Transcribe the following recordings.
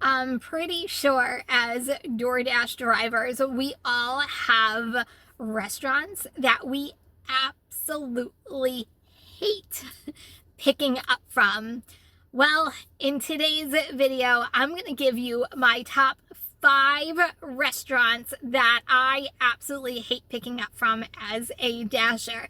I'm pretty sure as DoorDash drivers, we all have restaurants that we absolutely hate picking up from. Well, in today's video, I'm going to give you my top 5 restaurants that I absolutely hate picking up from as a Dasher.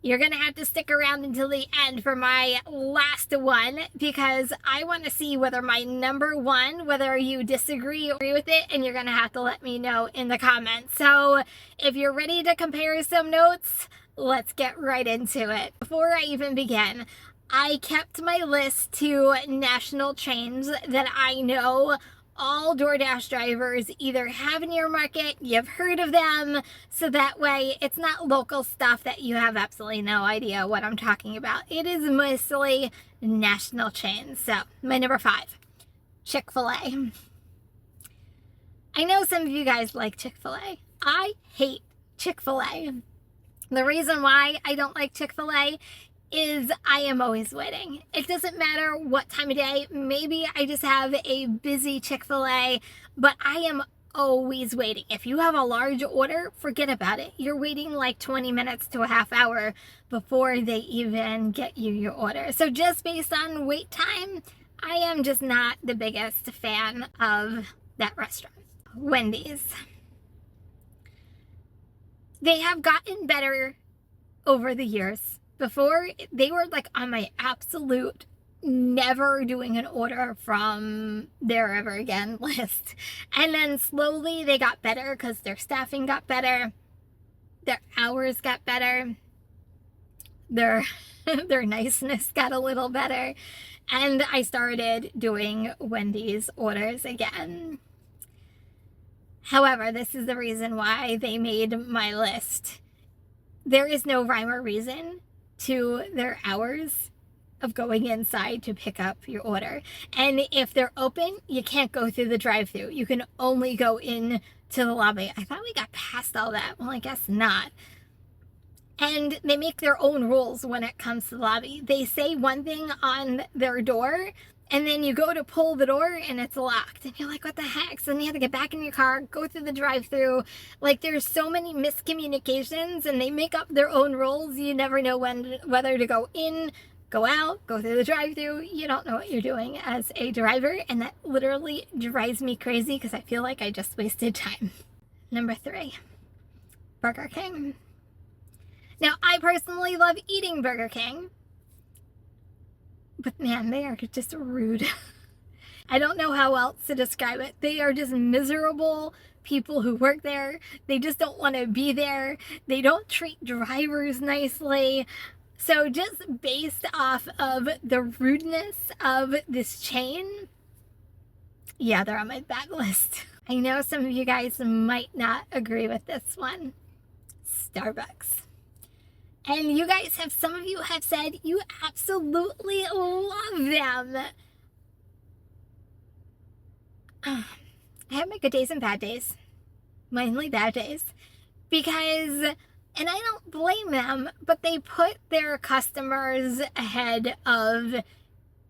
You're going to have to stick around until the end for my last one because I want to see whether my number 1, whether you disagree or agree with it, and you're going to have to let me know in the comments. So if you're ready to compare some notes, let's get right into it. Before I even begin, I kept my list to national chains that I know all DoorDash drivers either have in your market, you've heard of them, so that way it's not local stuff that you have absolutely no idea what I'm talking about. It is mostly national chains. So, my number 5, Chick-fil-A. I know some of you guys like Chick-fil-A. I hate Chick-fil-A. The reason why I don't like Chick-fil-A is I am always waiting. It doesn't matter what time of day. Maybe I just have a busy Chick-fil-A, but I am always waiting. If you have a large order, forget about it. You're waiting like 20 minutes to a half hour before they even get you your order. So just based on wait time, I am just not the biggest fan of that restaurant. Wendys. They have gotten better over the years. Before, they were like on my absolute never doing an order from there ever again list. And then slowly they got better because their staffing got better, their hours got better, their niceness got a little better, and I started doing Wendy's orders again. However, this is the reason why they made my list. There is no rhyme or reason to their hours of going inside to pick up your order. And if they're open, you can't go through the drive-thru. You can only go in to the lobby. I thought we got past all that. Well, I guess not. And they make their own rules when it comes to the lobby. They say one thing on their door, and then you go to pull the door and it's locked. And you're like, what the heck? So then you have to get back in your car, go through the drive-thru. Like, there's so many miscommunications and they make up their own rules. You never know whether to go in, go out, go through the drive-thru. You don't know what you're doing as a driver. And that literally drives me crazy because I feel like I just wasted time. Number 3, Burger King. Now, I personally love eating Burger King. But man, they are just rude. I don't know how else to describe it. They are just miserable people who work there. They just don't want to be there. They don't treat drivers nicely. So just based off of the rudeness of this chain, yeah, they're on my bad list. I know some of you guys might not agree with this one. Starbucks. And you guys have, some of you have said you absolutely love them. I have my good days and bad days. Mainly bad days. Because, and I don't blame them, but they put their customers ahead of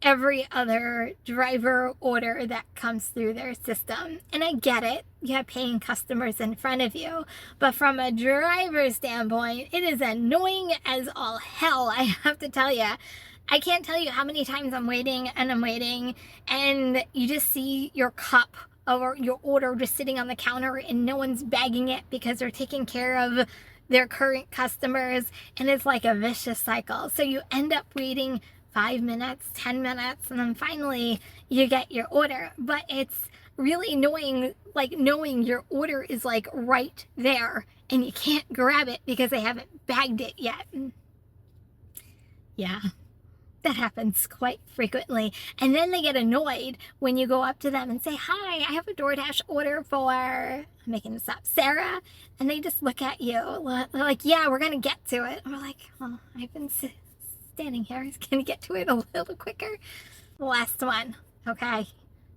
every other driver order that comes through their system. And I get it. You have paying customers in front of you. But from a driver standpoint, it is annoying as all hell, I have to tell you. I can't tell you how many times I'm waiting, and you just see your cup or your order just sitting on the counter and no one's bagging it because they're taking care of their current customers, and it's like a vicious cycle. So you end up waiting 5 minutes, 10 minutes, and then finally you get your order. But it's really annoying, like knowing your order is like right there and you can't grab it because they haven't bagged it yet. Yeah, that happens quite frequently. And then they get annoyed when you go up to them and say, hi, I have a DoorDash order for, I'm making this up, Sarah. And they just look at you like, yeah, we're going to get to it. And we're like, oh, I've been standing here. Can you get to it a little quicker? Last one. Okay.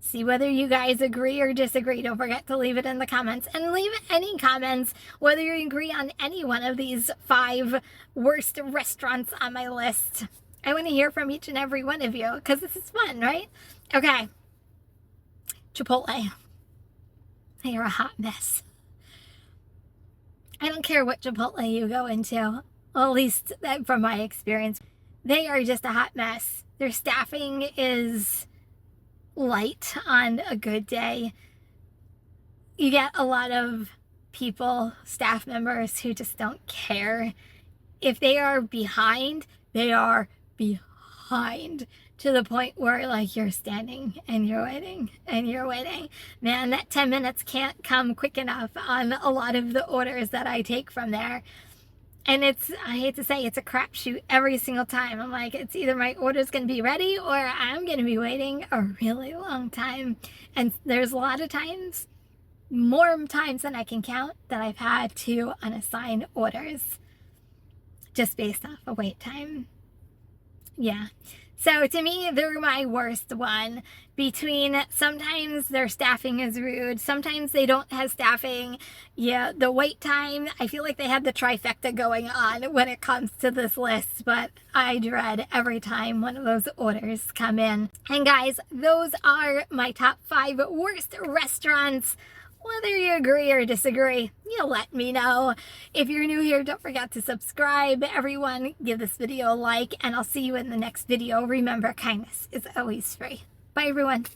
See whether you guys agree or disagree. Don't forget to leave it in the comments. And leave any comments whether you agree on any one of these 5 worst restaurants on my list. I want to hear from each and every one of you because this is fun, right? Okay. Chipotle. They are a hot mess. I don't care what Chipotle you go into, well, at least from my experience, they are just a hot mess. Their staffing is light on a good day. You get a lot of people, staff members, who just don't care. If they are behind, they are behind to the point where, like, you're standing and you're waiting and you're waiting. Man, that 10 minutes can't come quick enough on a lot of the orders that I take from there. And it's, I hate to say, it's a crapshoot every single time. I'm like, it's either my order's going to be ready or I'm going to be waiting a really long time. And there's a lot of times, more times than I can count, that I've had to unassign orders just based off of wait time. Yeah. So to me, they're my worst one. Between sometimes their staffing is rude, sometimes they don't have staffing. Yeah, the wait time, I feel like they have the trifecta going on when it comes to this list, but I dread every time one of those orders come in. And guys, those are my top 5 worst restaurants. Whether you agree or disagree, you let me know. If you're new here, don't forget to subscribe. Everyone, give this video a like, and I'll see you in the next video. Remember, kindness is always free. Bye, everyone.